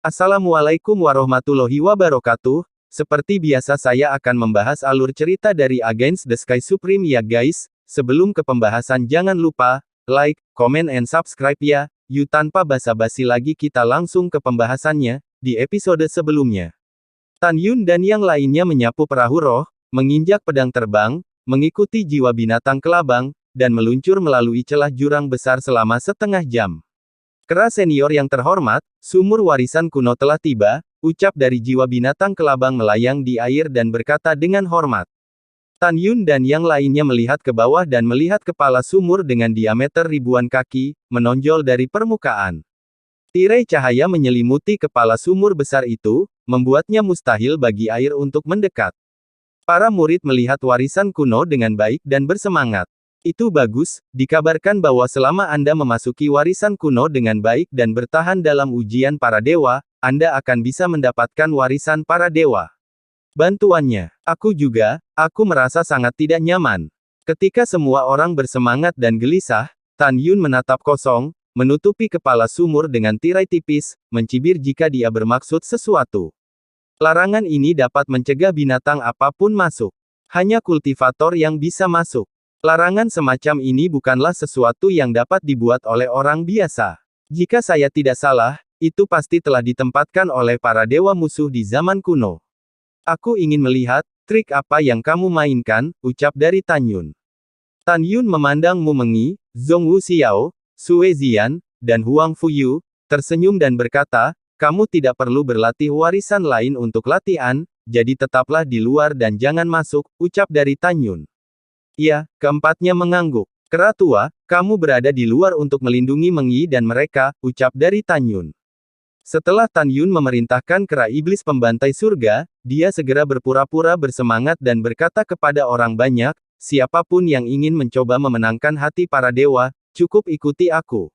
Assalamualaikum warahmatullahi wabarakatuh. Seperti biasa saya akan membahas alur cerita dari Against the Sky Supreme ya guys. Sebelum ke pembahasan jangan lupa, like, comment and subscribe ya. Yuk tanpa basa-basi lagi kita langsung ke pembahasannya, di episode sebelumnya. Tan Yun dan yang lainnya menyapu perahu roh, menginjak pedang terbang, mengikuti jiwa binatang kelabang, dan meluncur melalui celah jurang besar selama setengah jam. Kera senior yang terhormat, sumur warisan kuno telah tiba, ucap dari jiwa binatang kelabang melayang di air dan berkata dengan hormat. Tan Yun dan yang lainnya melihat ke bawah dan melihat kepala sumur dengan diameter ribuan kaki, menonjol dari permukaan. Tirai cahaya menyelimuti kepala sumur besar itu, membuatnya mustahil bagi air untuk mendekat. Para murid melihat warisan kuno dengan baik dan bersemangat. Itu bagus, dikabarkan bahwa selama Anda memasuki warisan kuno dengan baik dan bertahan dalam ujian para dewa, Anda akan bisa mendapatkan warisan para dewa. Bantuannya, aku merasa sangat tidak nyaman. Ketika semua orang bersemangat dan gelisah, Tan Yun menatap kosong, menutupi kepala sumur dengan tirai tipis, mencibir jika dia bermaksud sesuatu. Larangan ini dapat mencegah binatang apapun masuk. Hanya kultivator yang bisa masuk. Larangan semacam ini bukanlah sesuatu yang dapat dibuat oleh orang biasa. Jika saya tidak salah, itu pasti telah ditempatkan oleh para dewa musuh di zaman kuno. Aku ingin melihat, trik apa yang kamu mainkan, ucap dari Tan Yun. Tan Yun memandang Mu Mengyi, Zhong Wu Xiao, Sue Zian, dan Huang Fuyu, tersenyum dan berkata, kamu tidak perlu berlatih warisan lain untuk latihan, jadi tetaplah di luar dan jangan masuk, ucap dari Tan Yun. Ya, keempatnya mengangguk. Kera tua, kamu berada di luar untuk melindungi Mengyi dan mereka, ucap dari Tan Yun. Setelah Tan Yun memerintahkan kera iblis pembantai surga, dia segera berpura-pura bersemangat dan berkata kepada orang banyak, siapapun yang ingin mencoba memenangkan hati para dewa, cukup ikuti aku.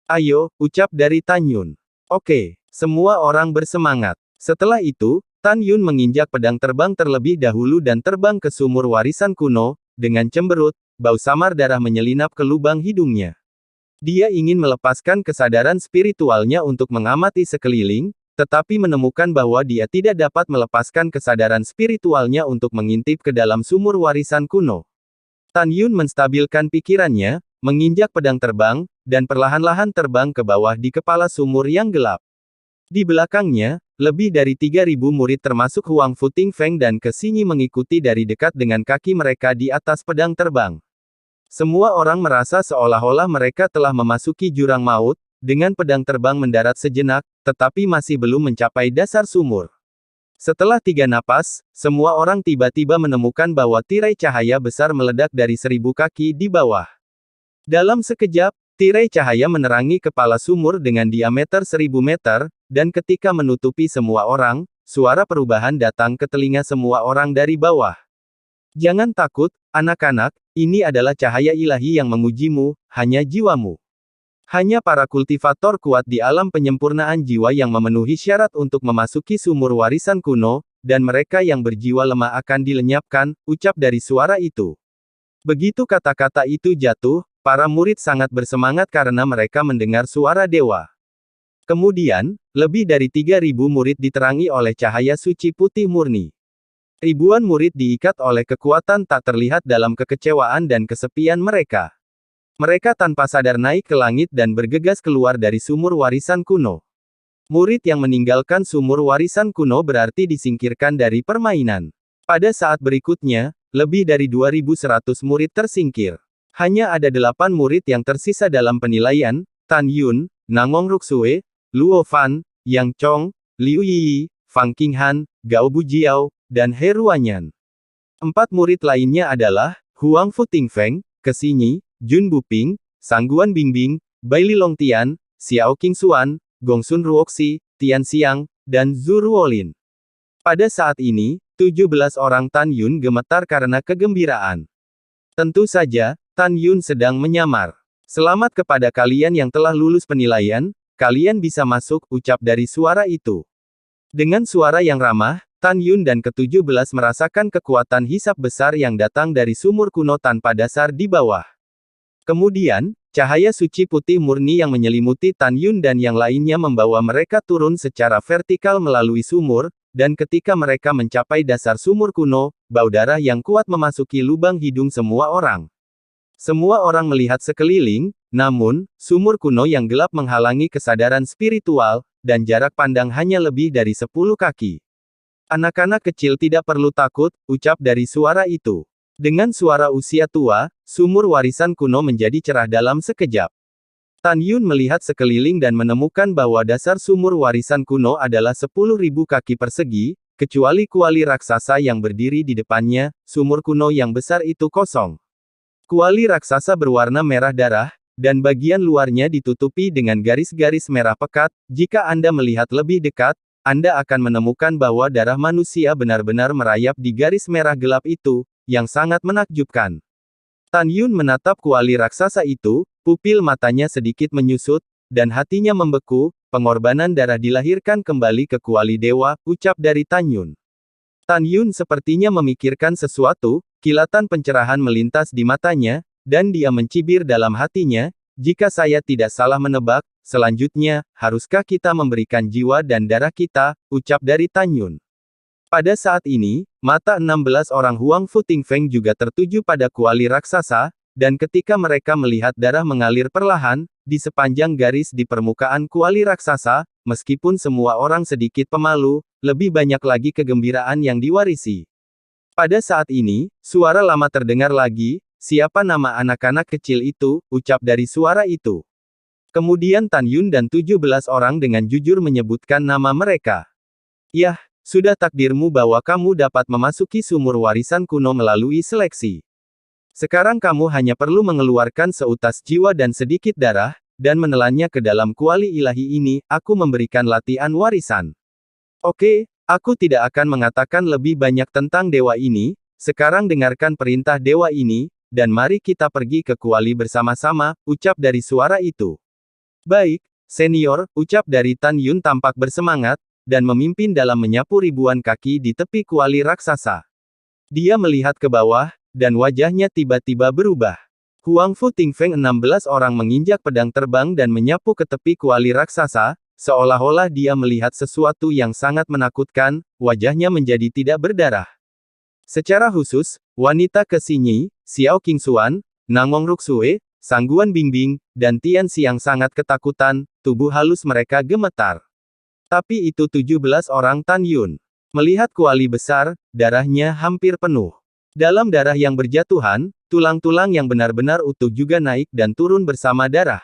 Ayo, ucap dari Tan Yun. Oke, semua orang bersemangat. Setelah itu, Tan Yun menginjak pedang terbang terlebih dahulu dan terbang ke sumur warisan kuno. Dengan cemberut, bau samar darah menyelinap ke lubang hidungnya. Dia ingin melepaskan kesadaran spiritualnya untuk mengamati sekeliling, tetapi menemukan bahwa dia tidak dapat melepaskan kesadaran spiritualnya untuk mengintip ke dalam sumur warisan kuno. Tan Yun menstabilkan pikirannya, menginjak pedang terbang, dan perlahan-lahan terbang ke bawah di kepala sumur yang gelap. Di belakangnya, lebih dari 3.000 murid termasuk Huang Futing Feng dan Ke Xinyi mengikuti dari dekat dengan kaki mereka di atas pedang terbang. Semua orang merasa seolah-olah mereka telah memasuki jurang maut, dengan pedang terbang mendarat sejenak, tetapi masih belum mencapai dasar sumur. Setelah 3 napas, semua orang tiba-tiba menemukan bahwa tirai cahaya besar meledak dari 1.000 kaki di bawah. Dalam sekejap, tirai cahaya menerangi kepala sumur dengan diameter 1.000 meter, dan ketika menutupi semua orang, suara perubahan datang ke telinga semua orang dari bawah. Jangan takut, anak-anak, ini adalah cahaya ilahi yang mengujimu, hanya jiwamu. Hanya para kultivator kuat di alam penyempurnaan jiwa yang memenuhi syarat untuk memasuki sumur warisan kuno, dan mereka yang berjiwa lemah akan dilenyapkan, ucap dari suara itu. Begitu kata-kata itu jatuh, para murid sangat bersemangat karena mereka mendengar suara dewa. Kemudian, lebih dari 3.000 murid diterangi oleh cahaya suci putih murni. Ribuan murid diikat oleh kekuatan tak terlihat dalam kekecewaan dan kesepian mereka. Mereka tanpa sadar naik ke langit dan bergegas keluar dari sumur warisan kuno. Murid yang meninggalkan sumur warisan kuno berarti disingkirkan dari permainan. Pada saat berikutnya, lebih dari 2.100 murid tersingkir. Hanya ada 8 murid yang tersisa dalam penilaian, Tan Yun, Nangong Ruksue, Luo Fan, Yang Chong, Liu Yiyi, Fang Qinghan, Gao Bujiao, dan He Ruanyan. 4 murid lainnya adalah, Huang Futing Feng, Ke Xinyi, Jun Buping, Sangguan Bingbing, Bai Lilongtian, Xiao Qingxuan, Gongsun Ruoxi, Tian Xiang, dan Zhu Ruolin. Pada saat ini, 17 orang Tan Yun gemetar karena kegembiraan. Tentu saja, Tan Yun sedang menyamar. Selamat kepada kalian yang telah lulus penilaian, kalian bisa masuk, ucap dari suara itu. Dengan suara yang ramah, Tan Yun dan ke-17 merasakan kekuatan hisap besar yang datang dari sumur kuno tanpa dasar di bawah. Kemudian, Cahaya suci putih murni yang menyelimuti Tan Yun dan yang lainnya membawa mereka turun secara vertikal melalui sumur, dan ketika mereka mencapai dasar sumur kuno, bau darah yang kuat memasuki lubang hidung semua orang. Semua orang melihat sekeliling, namun, sumur kuno yang gelap menghalangi kesadaran spiritual, dan jarak pandang hanya lebih dari 10 kaki. Anak-anak kecil tidak perlu takut, ucap dari suara itu. Dengan suara usia tua, sumur warisan kuno menjadi cerah dalam sekejap. Tan Yun melihat sekeliling dan menemukan bahwa dasar sumur warisan kuno adalah 10.000 kaki persegi, kecuali kuali raksasa yang berdiri di depannya, sumur kuno yang besar itu kosong. Kuali raksasa berwarna merah darah, dan bagian luarnya ditutupi dengan garis-garis merah pekat. Jika Anda melihat lebih dekat, Anda akan menemukan bahwa darah manusia benar-benar merayap di garis merah gelap itu, yang sangat menakjubkan. Tan Yun menatap kuali raksasa itu, pupil matanya sedikit menyusut, dan hatinya membeku. Pengorbanan darah dilahirkan kembali ke kuali dewa, ucap dari Tan Yun. Tan Yun sepertinya memikirkan sesuatu, kilatan pencerahan melintas di matanya, dan dia mencibir dalam hatinya, jika saya tidak salah menebak, selanjutnya, haruskah kita memberikan jiwa dan darah kita, ucap dari Tan Yun. Pada saat ini, mata 16 orang Huang Fu Tingfeng juga tertuju pada kuali raksasa, dan ketika mereka melihat darah mengalir perlahan, di sepanjang garis di permukaan kuali raksasa, meskipun semua orang sedikit pemalu, lebih banyak lagi kegembiraan yang diwarisi. Pada saat ini, suara lama terdengar lagi, siapa nama anak-anak kecil itu, ucap dari suara itu. Kemudian Tan Yun dan 17 orang dengan jujur menyebutkan nama mereka. Yah, sudah takdirmu bahwa kamu dapat memasuki sumur warisan kuno melalui seleksi. Sekarang kamu hanya perlu mengeluarkan seutas jiwa dan sedikit darah, dan menelannya ke dalam kuali ilahi ini, aku memberikan latihan warisan. Oke, aku tidak akan mengatakan lebih banyak tentang dewa ini, sekarang dengarkan perintah dewa ini, dan mari kita pergi ke kuali bersama-sama, ucap dari suara itu. Baik, senior, ucap dari Tan Yun tampak bersemangat, dan memimpin dalam menyapu ribuan kaki di tepi kuali raksasa. Dia melihat ke bawah, dan wajahnya tiba-tiba berubah. Huang Fu Tingfeng 16 orang menginjak pedang terbang dan menyapu ke tepi kuali raksasa, seolah-olah dia melihat sesuatu yang sangat menakutkan, wajahnya menjadi tidak berdarah. Secara khusus, wanita Kesinyi, Xiao Qingxuan, Nangong Ruksue, Sangguan Bingbing, dan Tian Xi yang sangat ketakutan, tubuh halus mereka gemetar. Tapi itu 17 orang Tan Yun. Melihat kuali besar, darahnya hampir penuh. Dalam darah yang berjatuhan, tulang-tulang yang benar-benar utuh juga naik dan turun bersama darah.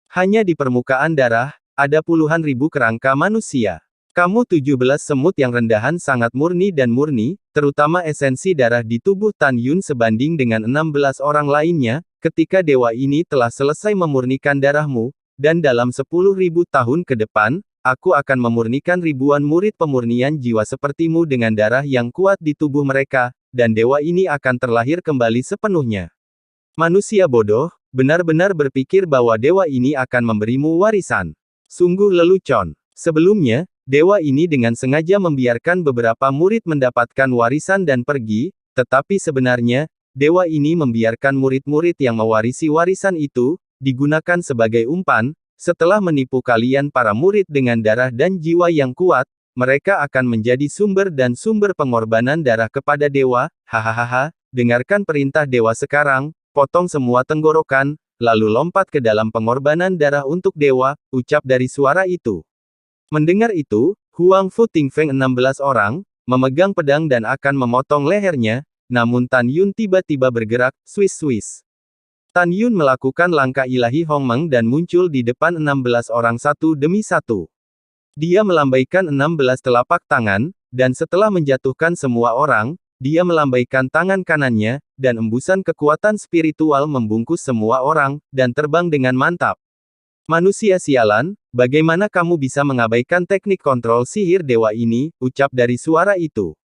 Hanya di permukaan darah, ada puluhan ribu kerangka manusia. Kamu 17 semut yang rendahan sangat murni dan murni, terutama esensi darah di tubuh Tan Yun sebanding dengan 16 orang lainnya, ketika dewa ini telah selesai memurnikan darahmu, dan dalam 10.000 tahun ke depan, aku akan memurnikan ribuan murid pemurnian jiwa sepertimu dengan darah yang kuat di tubuh mereka, dan dewa ini akan terlahir kembali sepenuhnya. Manusia bodoh, benar-benar berpikir bahwa dewa ini akan memberimu warisan. Sungguh lelucon. Sebelumnya, dewa ini dengan sengaja membiarkan beberapa murid mendapatkan warisan dan pergi, tetapi sebenarnya, dewa ini membiarkan murid-murid yang mewarisi warisan itu, digunakan sebagai umpan. Setelah menipu kalian para murid dengan darah dan jiwa yang kuat, mereka akan menjadi sumber dan sumber pengorbanan darah kepada dewa. Hahaha, dengarkan perintah dewa sekarang, potong semua tenggorokan, lalu lompat ke dalam pengorbanan darah untuk dewa, ucap dari suara itu. Mendengar itu, Huang Fu Tingfeng 16 orang, memegang pedang dan akan memotong lehernya, namun Tan Yun tiba-tiba bergerak, swiss-swiss. Tan Yun melakukan langkah ilahi Hongmeng dan muncul di depan 16 orang satu demi satu. Dia melambaikan 16 telapak tangan, dan setelah menjatuhkan semua orang, dia melambaikan tangan kanannya, dan embusan kekuatan spiritual membungkus semua orang, dan terbang dengan mantap. Manusia sialan, bagaimana kamu bisa mengabaikan teknik kontrol sihir dewa ini, ucap dari suara itu.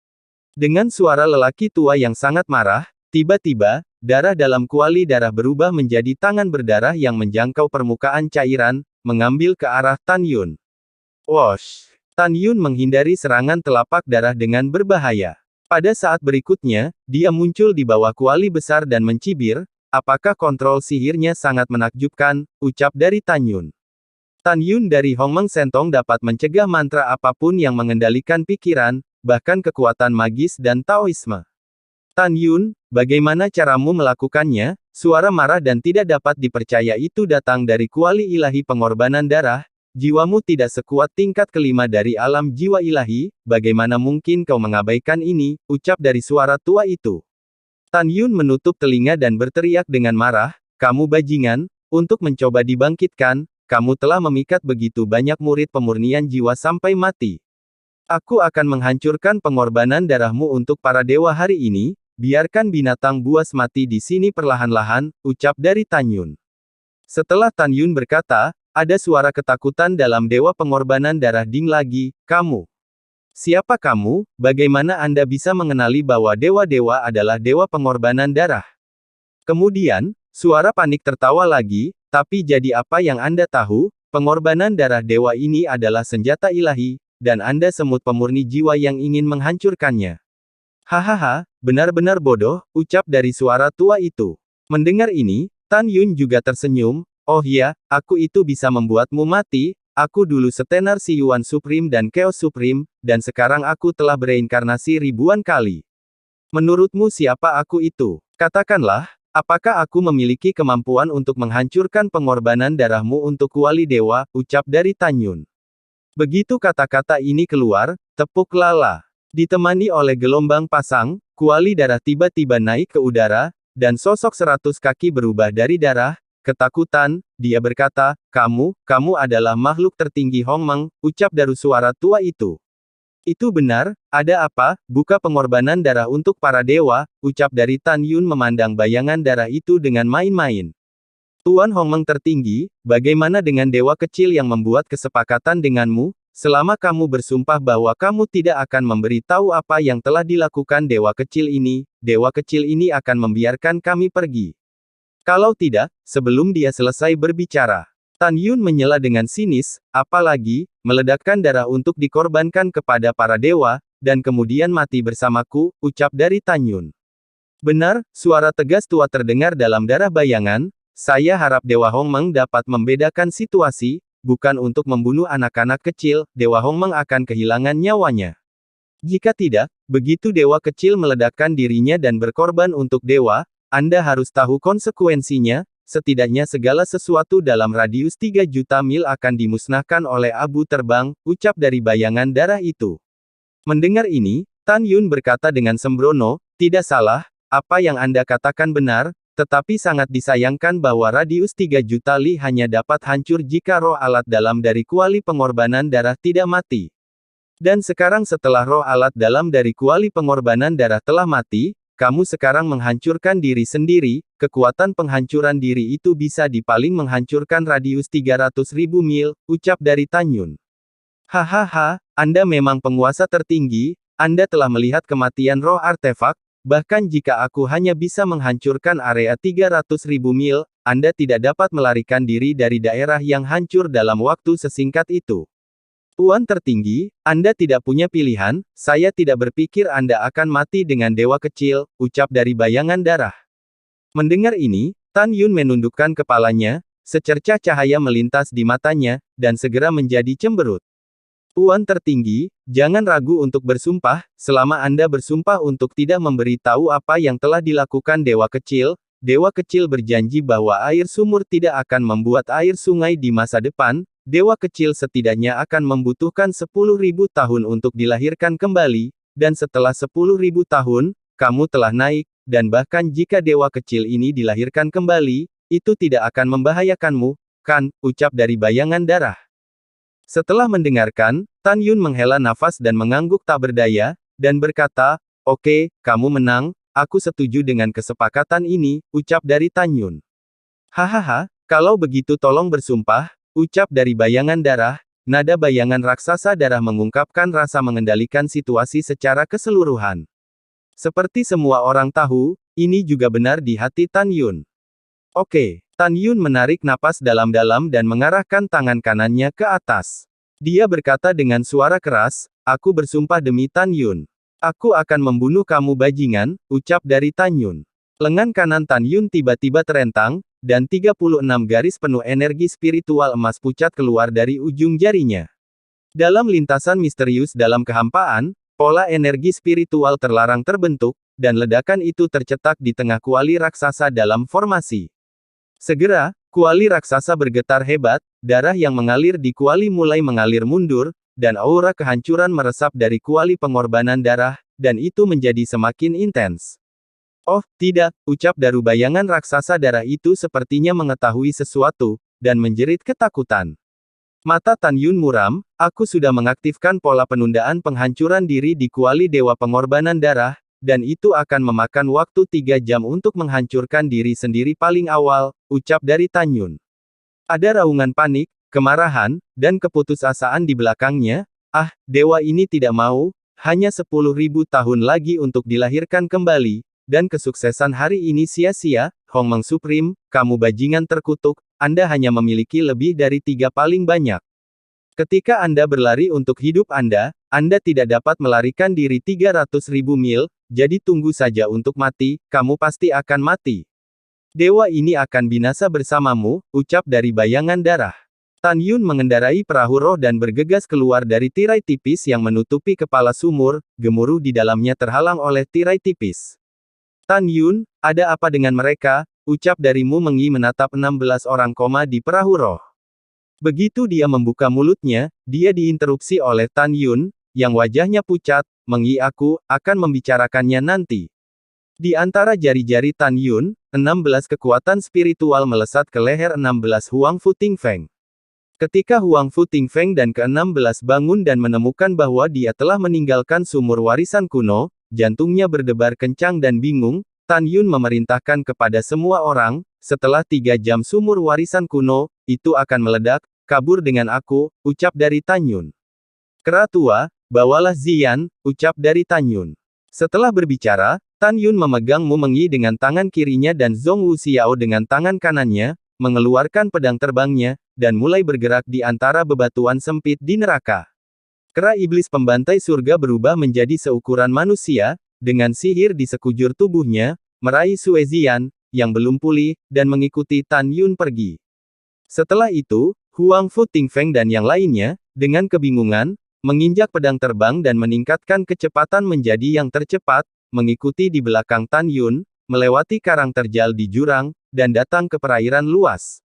Dengan suara lelaki tua yang sangat marah, tiba-tiba, darah dalam kuali darah berubah menjadi tangan berdarah yang menjangkau permukaan cairan, mengambil ke arah Tan Yun. Wosh! Tan Yun menghindari serangan telapak darah dengan berbahaya. Pada saat berikutnya, dia muncul di bawah kuali besar dan mencibir, apakah kontrol sihirnya sangat menakjubkan, ucap dari Tan Yun. Tan Yun dari Hongmeng Sentong dapat mencegah mantra apapun yang mengendalikan pikiran, bahkan kekuatan magis dan Taoisme. Tan Yun, bagaimana caramu melakukannya? Suara marah dan tidak dapat dipercaya itu datang dari kuali ilahi pengorbanan darah. Jiwamu tidak sekuat tingkat kelima dari alam jiwa ilahi, bagaimana mungkin kau mengabaikan ini, ucap dari suara tua itu. Tan Yun menutup telinga dan berteriak dengan marah, kamu bajingan, untuk mencoba dibangkitkan, kamu telah memikat begitu banyak murid pemurnian jiwa sampai mati. Aku akan menghancurkan pengorbanan darahmu untuk para dewa hari ini, biarkan binatang buas mati di sini perlahan-lahan, ucap dari Tan Yun. Setelah Tan Yun berkata, ada suara ketakutan dalam dewa pengorbanan darah Ding lagi, kamu. Siapa kamu, bagaimana Anda bisa mengenali bahwa dewa-dewa adalah dewa pengorbanan darah? Kemudian, suara panik tertawa lagi, tapi jadi apa yang Anda tahu, pengorbanan darah dewa ini adalah senjata ilahi, dan Anda semut pemurni jiwa yang ingin menghancurkannya. Hahaha, benar-benar bodoh, ucap dari suara tua itu. Mendengar ini, Tan Yun juga tersenyum, oh ya, aku itu bisa membuatmu mati, aku dulu setenar si Yuan Supreme dan Chaos Supreme, dan sekarang aku telah bereinkarnasi ribuan kali. Menurutmu siapa aku itu? Katakanlah, apakah aku memiliki kemampuan untuk menghancurkan pengorbanan darahmu untuk kuali dewa, ucap dari Tan Yun. Begitu kata-kata ini keluar, tepuk lala. Ditemani oleh gelombang pasang, kuali darah tiba-tiba naik ke udara, dan sosok 100 kaki berubah dari darah, ketakutan, dia berkata, kamu adalah makhluk tertinggi Hongmeng, ucap dari suara tua itu. Itu benar, ada apa, buka pengorbanan darah untuk para dewa, ucap dari Tan Yun memandang bayangan darah itu dengan main-main. Tuan Hongmeng tertinggi, bagaimana dengan dewa kecil yang membuat kesepakatan denganmu? Selama kamu bersumpah bahwa kamu tidak akan memberitahu apa yang telah dilakukan dewa kecil ini akan membiarkan kami pergi. Kalau tidak, sebelum dia selesai berbicara, Tan Yun menyela dengan sinis, apalagi, meledakkan darah untuk dikorbankan kepada para dewa, dan kemudian mati bersamaku, ucap dari Tan Yun. Benar, suara tegas tua terdengar dalam darah bayangan, saya harap Dewa Hongmeng dapat membedakan situasi, bukan untuk membunuh anak-anak kecil, Dewa Hongmeng akan kehilangan nyawanya. Jika tidak, begitu dewa kecil meledakkan dirinya dan berkorban untuk dewa, Anda harus tahu konsekuensinya, setidaknya segala sesuatu dalam radius 3 juta mil akan dimusnahkan oleh abu terbang, ucap dari bayangan darah itu. Mendengar ini, Tan Yun berkata dengan sembrono, tidak salah, apa yang Anda katakan benar, tetapi sangat disayangkan bahwa radius 3 juta li hanya dapat hancur jika roh alat dalam dari kuali pengorbanan darah tidak mati. Dan sekarang setelah roh alat dalam dari kuali pengorbanan darah telah mati, kamu sekarang menghancurkan diri sendiri, kekuatan penghancuran diri itu bisa dipaling menghancurkan radius 300.000 mil, ucap dari Tan Yun. Hahaha, Anda memang penguasa tertinggi, Anda telah melihat kematian roh artefak, bahkan jika aku hanya bisa menghancurkan area 300.000 mil, Anda tidak dapat melarikan diri dari daerah yang hancur dalam waktu sesingkat itu. Tuan tertinggi, Anda tidak punya pilihan, saya tidak berpikir Anda akan mati dengan dewa kecil, ucap dari bayangan darah. Mendengar ini, Tan Yun menundukkan kepalanya, secercah cahaya melintas di matanya, dan segera menjadi cemberut. Tuan tertinggi, jangan ragu untuk bersumpah, selama Anda bersumpah untuk tidak memberitahu apa yang telah dilakukan Dewa Kecil berjanji bahwa air sumur tidak akan membuat air sungai di masa depan, Dewa Kecil setidaknya akan membutuhkan 10.000 tahun untuk dilahirkan kembali, dan setelah 10.000 tahun, kamu telah naik, dan bahkan jika Dewa Kecil ini dilahirkan kembali, itu tidak akan membahayakanmu, kan, ucap dari bayangan darah. Setelah mendengarkan, Tan Yun menghela nafas dan mengangguk tak berdaya, dan berkata, oke, kamu menang, aku setuju dengan kesepakatan ini, ucap dari Tan Yun. Hahaha, kalau begitu tolong bersumpah, ucap dari bayangan darah, nada bayangan raksasa darah mengungkapkan rasa mengendalikan situasi secara keseluruhan. Seperti semua orang tahu, ini juga benar di hati Tan Yun. Oke. Tan Yun menarik napas dalam-dalam dan mengarahkan tangan kanannya ke atas. Dia berkata dengan suara keras, aku bersumpah demi Tan Yun. Aku akan membunuh kamu bajingan, ucap dari Tan Yun. Lengan kanan Tan Yun tiba-tiba terentang, dan 36 garis penuh energi spiritual emas pucat keluar dari ujung jarinya. Dalam lintasan misterius dalam kehampaan, pola energi spiritual terlarang terbentuk, dan ledakan itu tercetak di tengah kuali raksasa dalam formasi. Segera, kuali raksasa bergetar hebat, darah yang mengalir di kuali mulai mengalir mundur, dan aura kehancuran meresap dari kuali pengorbanan darah, dan itu menjadi semakin intens. Oh, tidak, ucap Daru bayangan raksasa darah itu sepertinya mengetahui sesuatu, dan menjerit ketakutan. Mata Tan Yun muram, aku sudah mengaktifkan pola penundaan penghancuran diri di kuali Dewa Pengorbanan Darah, dan itu akan memakan waktu 3 jam untuk menghancurkan diri sendiri paling awal, ucap dari Tan Yun. Ada raungan panik, kemarahan, dan keputusasaan di belakangnya. Ah, dewa ini tidak mau, hanya 10.000 tahun lagi untuk dilahirkan kembali. Dan kesuksesan hari ini sia-sia, Hongmeng Supreme, kamu bajingan terkutuk, Anda hanya memiliki lebih dari 3 paling banyak. Ketika Anda berlari untuk hidup Anda tidak dapat melarikan diri 300.000 mil, jadi tunggu saja untuk mati, kamu pasti akan mati. Dewa ini akan binasa bersamamu, ucap dari bayangan darah. Tan Yun mengendarai perahu roh dan bergegas keluar dari tirai tipis yang menutupi kepala sumur, gemuruh di dalamnya terhalang oleh tirai tipis. Tan Yun, ada apa dengan mereka? Ucap dari Mu Mengyi menatap 16 orang koma di perahu roh. Begitu dia membuka mulutnya, dia diinterupsi oleh Tan Yun, yang wajahnya pucat. Mengyi, aku akan membicarakannya nanti. Di antara jari-jari Tan Yun, 16 kekuatan spiritual melesat ke leher 16 Huang Fu Tingfeng. Ketika Huang Fu Tingfeng dan ke-16 bangun dan menemukan bahwa dia telah meninggalkan sumur warisan kuno, jantungnya berdebar kencang dan bingung. Tan Yun memerintahkan kepada semua orang, setelah 3 jam sumur warisan kuno, itu akan meledak, kabur dengan aku, ucap dari Tan Yun. Kera tua, bawalah Ziyan, ucap dari Tan Yun. Setelah berbicara, Tan Yun memegang Mu Mengyi dengan tangan kirinya dan Zhong Wu Xiao dengan tangan kanannya, mengeluarkan pedang terbangnya, dan mulai bergerak di antara bebatuan sempit di neraka. Kera iblis pembantai surga berubah menjadi seukuran manusia, dengan sihir di sekujur tubuhnya, meraih Sue Ziyan, yang belum pulih, dan mengikuti Tan Yun pergi. Setelah itu, Huang Fu Tingfeng dan yang lainnya, dengan kebingungan, menginjak pedang terbang dan meningkatkan kecepatan menjadi yang tercepat, mengikuti di belakang Tan Yun, melewati karang terjal di jurang, dan datang ke perairan luas.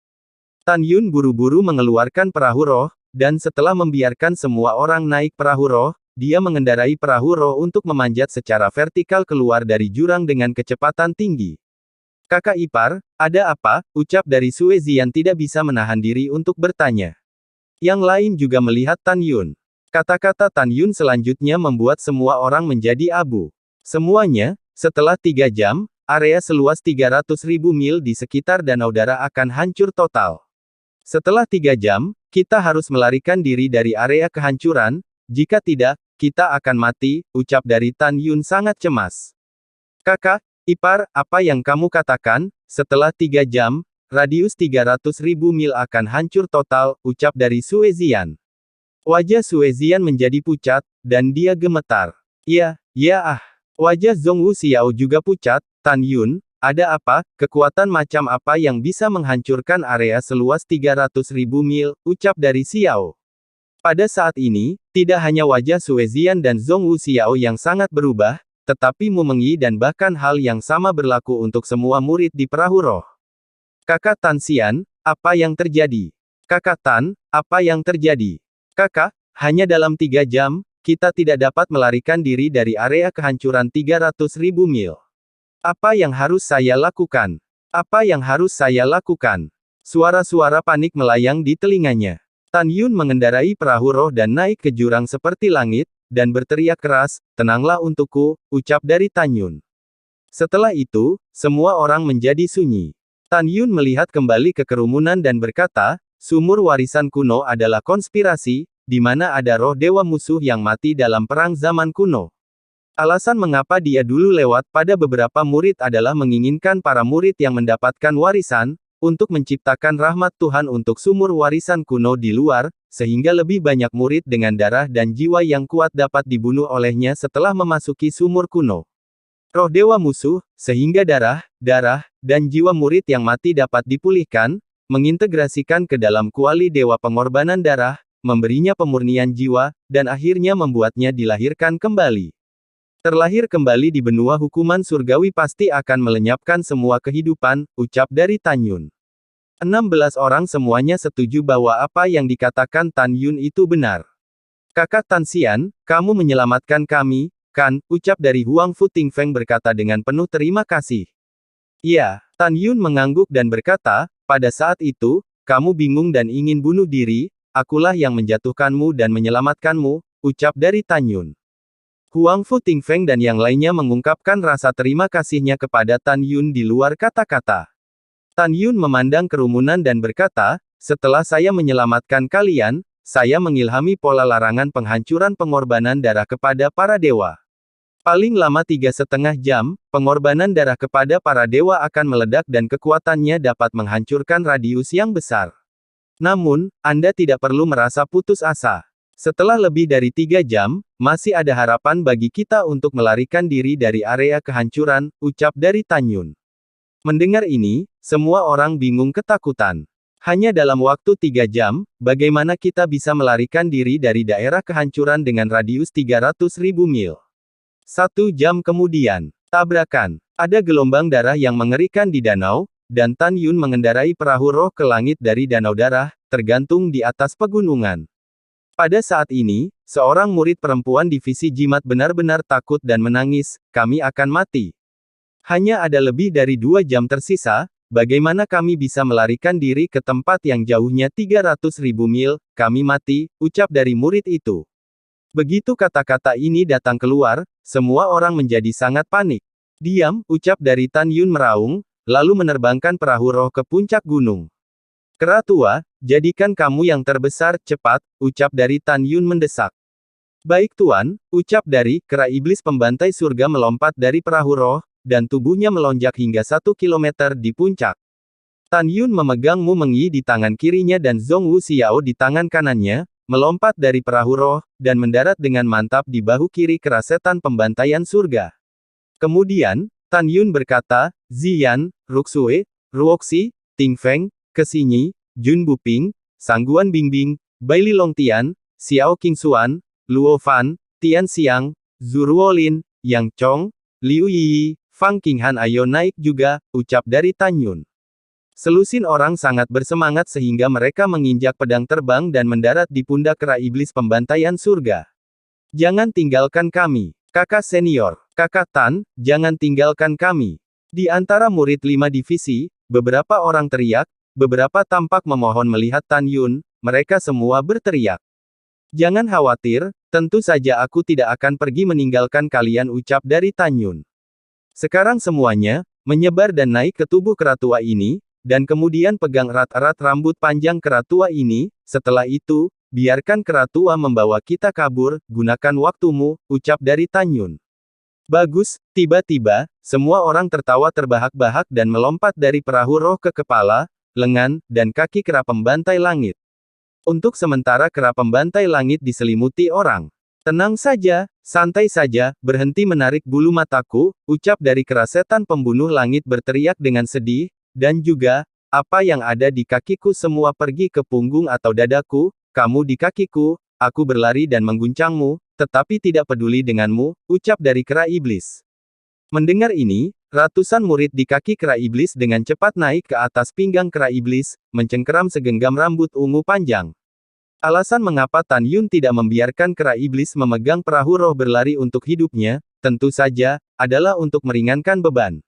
Tan Yun buru-buru mengeluarkan perahu roh, dan setelah membiarkan semua orang naik perahu roh, dia mengendarai perahu roh untuk memanjat secara vertikal keluar dari jurang dengan kecepatan tinggi. Kakak ipar, ada apa? Ucap dari Sue Ziyan tidak bisa menahan diri untuk bertanya. Yang lain juga melihat Tan Yun. Kata-kata Tan Yun selanjutnya membuat semua orang menjadi abu. Semuanya, setelah 3 jam, area seluas 300.000 mil di sekitar Danau Darah akan hancur total. Setelah 3 jam, kita harus melarikan diri dari area kehancuran, jika tidak, kita akan mati, ucap dari Tan Yun sangat cemas. Kakak, ipar, apa yang kamu katakan? Setelah 3 jam, radius 300.000 mil akan hancur total, ucap dari Sue Ziyan. Wajah Sue Ziyan menjadi pucat, dan dia gemetar. Ya ah. Wajah Zhong Wu Xiao juga pucat. Tan Yun, ada apa? Kekuatan macam apa yang bisa menghancurkan area seluas 300.000 mil, ucap dari Xiao. Pada saat ini, tidak hanya wajah Sue Ziyan dan Zhong Wu Xiao yang sangat berubah, tetapi Mu Mengyi dan bahkan hal yang sama berlaku untuk semua murid di perahu roh. Kakak Tan Xian, apa yang terjadi? Kakak Tan, apa yang terjadi? Kakak, hanya dalam 3 jam, kita tidak dapat melarikan diri dari area kehancuran 300.000 mil. Apa yang harus saya lakukan? Apa yang harus saya lakukan? Suara-suara panik melayang di telinganya. Tan Yun mengendarai perahu roh dan naik ke jurang seperti langit, dan berteriak keras, tenanglah untukku, ucap dari Tan Yun. Setelah itu, semua orang menjadi sunyi. Tan Yun melihat kembali ke kerumunan dan berkata, sumur warisan kuno adalah konspirasi, di mana ada roh dewa musuh yang mati dalam perang zaman kuno. Alasan mengapa dia dulu lewat pada beberapa murid adalah menginginkan para murid yang mendapatkan warisan, untuk menciptakan rahmat Tuhan untuk sumur warisan kuno di luar, sehingga lebih banyak murid dengan darah dan jiwa yang kuat dapat dibunuh olehnya setelah memasuki sumur kuno. roh dewa musuh, sehingga darah, dan jiwa murid yang mati dapat dipulihkan, mengintegrasikan ke dalam kuali dewa pengorbanan darah, memberinya pemurnian jiwa, dan akhirnya membuatnya dilahirkan kembali. Terlahir kembali di benua hukuman surgawi pasti akan melenyapkan semua kehidupan, ucap dari Tan Yun. 16 orang semuanya setuju bahwa apa yang dikatakan Tan Yun itu benar. Kakak Tan Xian, kamu menyelamatkan kami, kan, ucap dari Huang Fu Tingfeng berkata dengan penuh terima kasih. Iya, Tan Yun mengangguk dan berkata, pada saat itu, kamu bingung dan ingin bunuh diri, akulah yang menjatuhkanmu dan menyelamatkanmu, ucap dari Tan Yun. Huang Fu Tingfeng dan yang lainnya mengungkapkan rasa terima kasihnya kepada Tan Yun di luar kata-kata. Tan Yun memandang kerumunan dan berkata, setelah saya menyelamatkan kalian, saya mengilhami pola larangan penghancuran pengorbanan darah kepada para dewa. Paling lama 3,5 jam, pengorbanan darah kepada para dewa akan meledak dan kekuatannya dapat menghancurkan radius yang besar. Namun, Anda tidak perlu merasa putus asa. Setelah lebih dari 3 jam, masih ada harapan bagi kita untuk melarikan diri dari area kehancuran, ucap dari Tan Yun. Mendengar ini, semua orang bingung ketakutan. Hanya dalam waktu 3 jam, bagaimana kita bisa melarikan diri dari daerah kehancuran dengan radius 300.000 mil? 1 jam kemudian, tabrakan. Ada gelombang darah yang mengerikan di danau, dan Tan Yun mengendarai perahu roh ke langit dari danau darah, tergantung di atas pegunungan. Pada saat ini, seorang murid perempuan divisi jimat benar-benar takut dan menangis, kami akan mati. Hanya ada lebih dari 2 jam tersisa, bagaimana kami bisa melarikan diri ke tempat yang jauhnya 300.000 mil, kami mati, ucap dari murid itu. Begitu kata-kata ini datang keluar, semua orang menjadi sangat panik. Diam, ucap dari Tan Yun meraung, lalu menerbangkan perahu roh ke puncak gunung. Kera tua, jadikan kamu yang terbesar, cepat, ucap dari Tan Yun mendesak. Baik tuan, ucap dari, kera iblis pembantai surga melompat dari perahu roh, dan tubuhnya melonjak hingga 1 kilometer di puncak. Tan Yun memegang Mu Mengyi di tangan kirinya dan Zhong Wu Xiao di tangan kanannya, melompat dari perahu roh, dan mendarat dengan mantap di bahu kiri kera setan pembantaian surga. Kemudian, Tan Yun berkata, Ziyan, Ruxue, Ruoxi, Tingfeng, Kesinyi, Jun Buping, Sangguan Bingbing, Baili Longtian, Xiao Qingxuan, Luo Fan, Tian Xiang, Zuruolin, Yang Chong, Liu Yiyi, Fang Qinghan ayo naik juga, ucap dari Tan Yun. Selusin orang sangat bersemangat sehingga mereka menginjak pedang terbang dan mendarat di pundak kera iblis pembantaian surga. Jangan tinggalkan kami, kakak senior, kakak Tan, jangan tinggalkan kami. Di antara murid 5 divisi, beberapa orang teriak, beberapa tampak memohon melihat Tan Yun, mereka semua berteriak. Jangan khawatir, tentu saja aku tidak akan pergi meninggalkan kalian ucap dari Tan Yun. Sekarang semuanya, menyebar dan naik ke tubuh kera tua ini, dan kemudian pegang erat-erat rambut panjang kera tua ini, setelah itu, biarkan kera tua membawa kita kabur, gunakan waktumu, ucap dari Tan Yun. Bagus, tiba-tiba, semua orang tertawa terbahak-bahak dan melompat dari perahu roh ke kepala, lengan, dan kaki kera pembantai langit. Untuk sementara kera pembantai langit diselimuti orang. Tenang saja, santai saja, berhenti menarik bulu mataku, ucap dari kera setan pembunuh langit berteriak dengan sedih, dan juga, apa yang ada di kakiku semua pergi ke punggung atau dadaku, kamu di kakiku, aku berlari dan mengguncangmu, tetapi tidak peduli denganmu, ucap dari kera iblis. Mendengar ini, ratusan murid di kaki kera iblis dengan cepat naik ke atas pinggang kera iblis, mencengkeram segenggam rambut ungu panjang. Alasan mengapa Tan Yun tidak membiarkan kera iblis memegang perahu roh berlari untuk hidupnya, tentu saja, adalah untuk meringankan beban.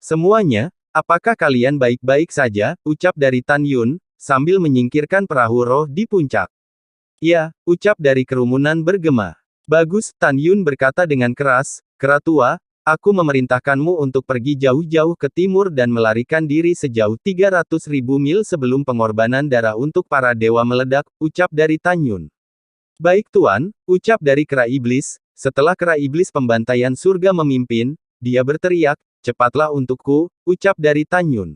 Semuanya, apakah kalian baik-baik saja, ucap dari Tan Yun, sambil menyingkirkan perahu roh di puncak. Ya, ucap dari kerumunan bergema. Bagus, Tan Yun berkata dengan keras, kera tua, aku memerintahkanmu untuk pergi jauh-jauh ke timur dan melarikan diri sejauh 300.000 mil sebelum pengorbanan darah untuk para dewa meledak, ucap dari Tan Yun. Baik tuan, ucap dari kera iblis, setelah kera iblis pembantaian surga memimpin, dia berteriak, cepatlah untukku, ucap dari Tan Yun.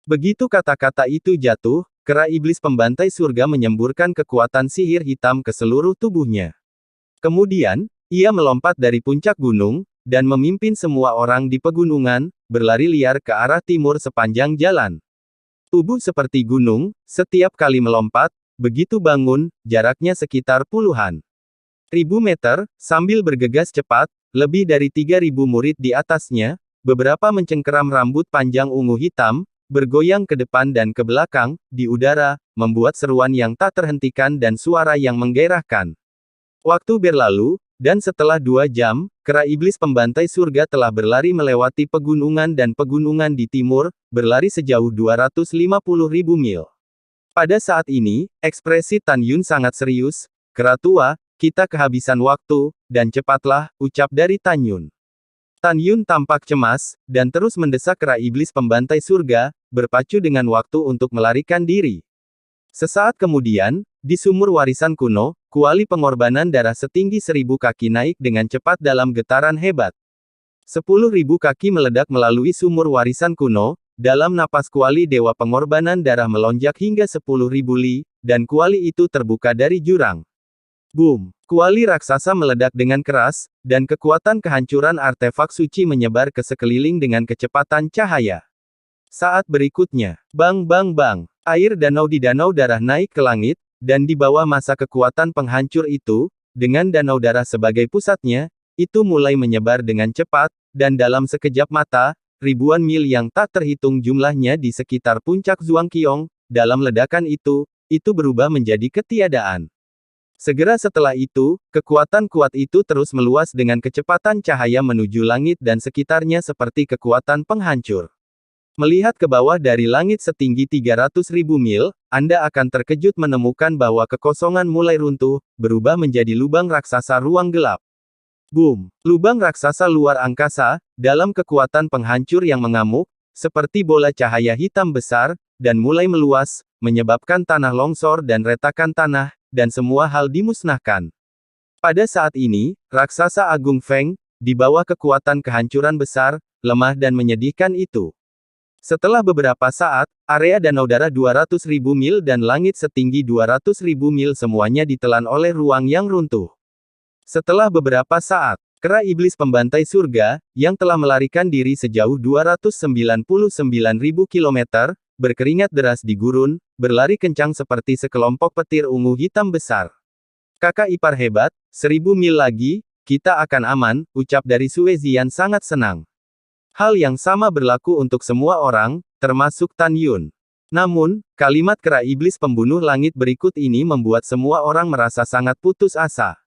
Begitu kata-kata itu jatuh, kera iblis pembantai surga menyemburkan kekuatan sihir hitam ke seluruh tubuhnya. Kemudian, ia melompat dari puncak gunung, dan memimpin semua orang di pegunungan, berlari liar ke arah timur sepanjang jalan. Tubuh seperti gunung, setiap kali melompat, begitu bangun, jaraknya sekitar puluhan ribu meter, sambil bergegas cepat, lebih dari 3.000 murid di atasnya, beberapa mencengkeram rambut panjang ungu hitam, bergoyang ke depan dan ke belakang, di udara, membuat seruan yang tak terhentikan dan suara yang menggairahkan. Waktu berlalu, dan setelah 2 jam, kera iblis pembantai surga telah berlari melewati pegunungan dan pegunungan di timur, berlari sejauh 250.000 mil. Pada saat ini, ekspresi Tan Yun sangat serius. Kera tua, kita kehabisan waktu, dan cepatlah, ucap dari Tan Yun. Tan Yun tampak cemas, dan terus mendesak kera iblis pembantai surga, berpacu dengan waktu untuk melarikan diri. Sesaat kemudian, di sumur warisan kuno, kuali pengorbanan darah setinggi 1.000 kaki naik dengan cepat dalam getaran hebat. 10.000 kaki meledak melalui sumur warisan kuno, dalam napas kuali dewa pengorbanan darah melonjak hingga 10.000 li, dan kuali itu terbuka dari jurang. Boom! Kuali raksasa meledak dengan keras, dan kekuatan kehancuran artefak suci menyebar ke sekeliling dengan kecepatan cahaya. Saat berikutnya, bang bang bang, air danau di danau darah naik ke langit, dan di bawah masa kekuatan penghancur itu, dengan danau darah sebagai pusatnya, itu mulai menyebar dengan cepat, dan dalam sekejap mata, ribuan mil yang tak terhitung jumlahnya di sekitar puncak Zhuangqiong, dalam ledakan itu berubah menjadi ketiadaan. Segera setelah itu, kekuatan kuat itu terus meluas dengan kecepatan cahaya menuju langit dan sekitarnya seperti kekuatan penghancur. Melihat ke bawah dari langit setinggi 300.000 mil, Anda akan terkejut menemukan bahwa kekosongan mulai runtuh, berubah menjadi lubang raksasa ruang gelap. Boom! Lubang raksasa luar angkasa, dalam kekuatan penghancur yang mengamuk, seperti bola cahaya hitam besar, dan mulai meluas, menyebabkan tanah longsor dan retakan tanah, dan semua hal dimusnahkan. Pada saat ini, raksasa Agung Feng, di bawah kekuatan kehancuran besar, lemah dan menyedihkan itu. Setelah beberapa saat, area danau darah 200.000 mil dan langit setinggi 200.000 mil semuanya ditelan oleh ruang yang runtuh. Setelah beberapa saat, kera iblis pembantai surga, yang telah melarikan diri sejauh 299.000 km, berkeringat deras di gurun, berlari kencang seperti sekelompok petir ungu hitam besar. Kakak ipar hebat, 1.000 mil lagi, kita akan aman, ucap dari Sue Zian sangat senang. Hal yang sama berlaku untuk semua orang, termasuk Tan Yun. Namun, kalimat kera iblis pembunuh langit berikut ini membuat semua orang merasa sangat putus asa.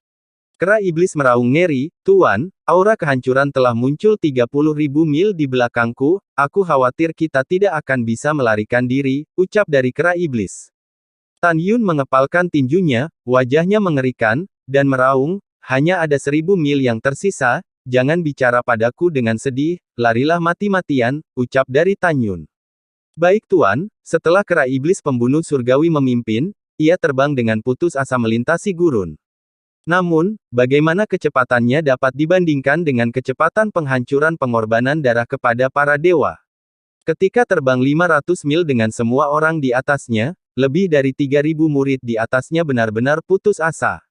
Kera iblis meraung ngeri, Tuan, aura kehancuran telah muncul 30.000 mil di belakangku, aku khawatir kita tidak akan bisa melarikan diri, ucap dari kera iblis. Tan Yun mengepalkan tinjunya, wajahnya mengerikan, dan meraung, hanya ada 1.000 mil yang tersisa, jangan bicara padaku dengan sedih, larilah mati-matian, ucap dari Tan Yun. Baik Tuan, setelah kera iblis pembunuh surgawi memimpin, ia terbang dengan putus asa melintasi gurun. Namun, bagaimana kecepatannya dapat dibandingkan dengan kecepatan penghancuran pengorbanan darah kepada para dewa? Ketika terbang 500 mil dengan semua orang di atasnya, lebih dari 3.000 murid di atasnya benar-benar putus asa.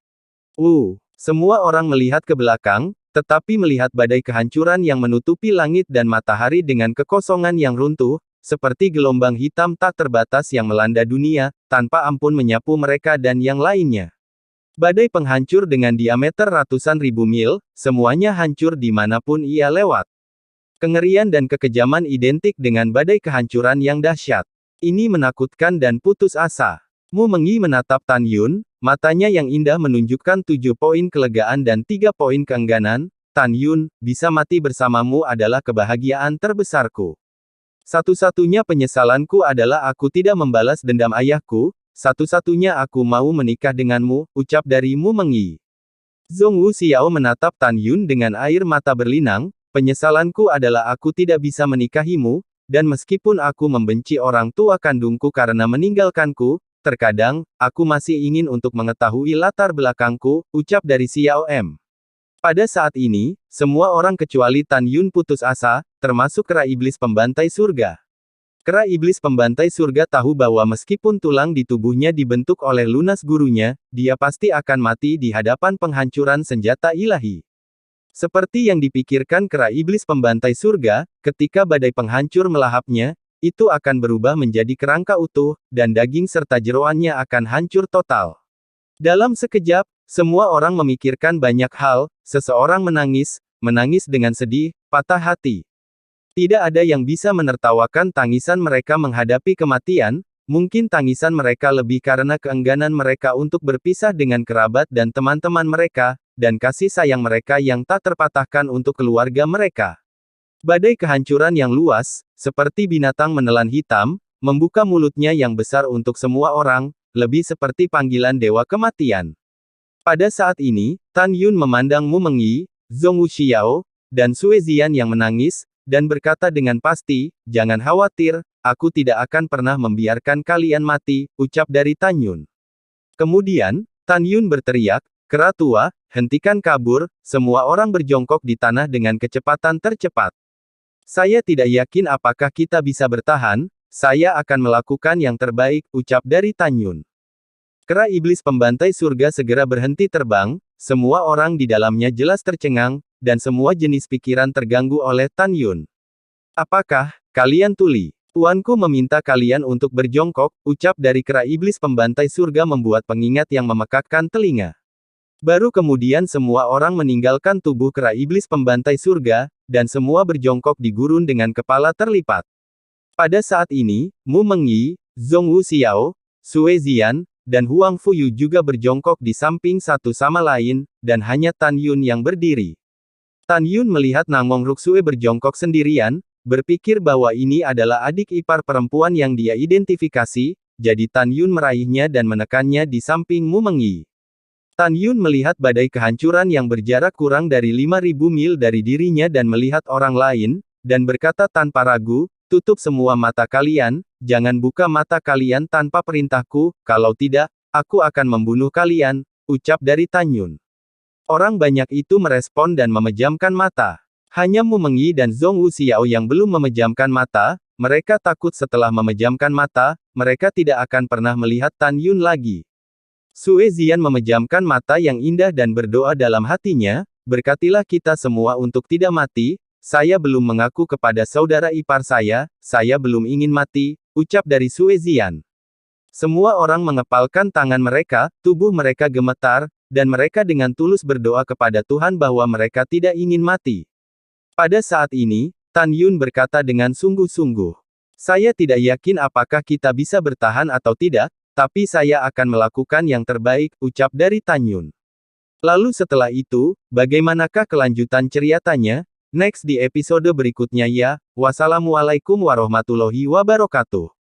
Semua orang melihat ke belakang, tetapi melihat badai kehancuran yang menutupi langit dan matahari dengan kekosongan yang runtuh, seperti gelombang hitam tak terbatas yang melanda dunia, tanpa ampun menyapu mereka dan yang lainnya. Badai penghancur dengan diameter ratusan ribu mil, semuanya hancur dimanapun ia lewat. Kengerian dan kekejaman identik dengan badai kehancuran yang dahsyat. Ini menakutkan dan putus asa. Mu Mengyi menatap Tan Yun, matanya yang indah menunjukkan 7 poin kelegaan dan 3 poin keengganan. Tan Yun, bisa mati bersamamu adalah kebahagiaan terbesarku. Satu-satunya penyesalanku adalah aku tidak membalas dendam ayahku, satu-satunya aku mau menikah denganmu, ucap dari Mu Mengyi. Zhong Wu Xiao menatap Tan Yun dengan air mata berlinang, penyesalanku adalah aku tidak bisa menikahimu, dan meskipun aku membenci orang tua kandungku karena meninggalkanku, terkadang, aku masih ingin untuk mengetahui latar belakangku, ucap dari Xiao M. Pada saat ini, semua orang kecuali Tan Yun putus asa, termasuk kera iblis pembantai surga. Kera iblis pembantai surga tahu bahwa meskipun tulang di tubuhnya dibentuk oleh lunas gurunya, dia pasti akan mati di hadapan penghancuran senjata ilahi. Seperti yang dipikirkan kera iblis pembantai surga, ketika badai penghancur melahapnya, itu akan berubah menjadi kerangka utuh, dan daging serta jeroannya akan hancur total. Dalam sekejap, semua orang memikirkan banyak hal, seseorang menangis, menangis dengan sedih, patah hati. Tidak ada yang bisa menertawakan tangisan mereka menghadapi kematian, mungkin tangisan mereka lebih karena keengganan mereka untuk berpisah dengan kerabat dan teman-teman mereka, dan kasih sayang mereka yang tak terpatahkan untuk keluarga mereka. Badai kehancuran yang luas, seperti binatang menelan hitam, membuka mulutnya yang besar untuk semua orang, lebih seperti panggilan dewa kematian. Pada saat ini, Tan Yun memandang Mu Mengyi, Zhong Wuxiao, dan Sue Zian yang menangis, dan berkata dengan pasti, "Jangan khawatir, aku tidak akan pernah membiarkan kalian mati," ucap dari Tan Yun. Kemudian, Tan Yun berteriak, "Kera tua, hentikan kabur!" Semua orang berjongkok di tanah dengan kecepatan tercepat. "Saya tidak yakin apakah kita bisa bertahan, saya akan melakukan yang terbaik," ucap dari Tan Yun. Kera iblis pembantai surga segera berhenti terbang, semua orang di dalamnya jelas tercengang, dan semua jenis pikiran terganggu oleh Tan Yun. "Apakah kalian tuli? Tuanku meminta kalian untuk berjongkok," ucap dari kera iblis pembantai surga membuat pengingat yang memekakkan telinga. Baru kemudian semua orang meninggalkan tubuh kera iblis pembantai surga, dan semua berjongkok di gurun dengan kepala terlipat. Pada saat ini, Mu Mengyi, Zhong Wuxiao, Sue Zian, dan Huang Fuyu juga berjongkok di samping satu sama lain, dan hanya Tan Yun yang berdiri. Tan Yun melihat Namong Ruksue berjongkok sendirian, berpikir bahwa ini adalah adik ipar perempuan yang dia identifikasi, jadi Tan Yun meraihnya dan menekannya di samping Mu Mengyi. Tan Yun melihat badai kehancuran yang berjarak kurang dari 5.000 mil dari dirinya dan melihat orang lain, dan berkata tanpa ragu, "Tutup semua mata kalian, jangan buka mata kalian tanpa perintahku, kalau tidak, aku akan membunuh kalian," ucap dari Tan Yun. Orang banyak itu merespon dan memejamkan mata. Hanya Mu Mengyi dan Zhong Wuxiao yang belum memejamkan mata, mereka takut setelah memejamkan mata, mereka tidak akan pernah melihat Tan Yun lagi. Sue Zian memejamkan mata yang indah dan berdoa dalam hatinya, "Berkatilah kita semua untuk tidak mati, saya belum mengaku kepada saudara ipar saya belum ingin mati," ucap dari Sue Zian. Semua orang mengepalkan tangan mereka, tubuh mereka gemetar, dan mereka dengan tulus berdoa kepada Tuhan bahwa mereka tidak ingin mati. Pada saat ini, Tan Yun berkata dengan sungguh-sungguh, "Saya tidak yakin apakah kita bisa bertahan atau tidak, tapi saya akan melakukan yang terbaik," ucap dari Tan Yun. Lalu setelah itu, bagaimanakah kelanjutan ceritanya? Next di episode berikutnya ya. Wassalamualaikum warahmatullahi wabarakatuh.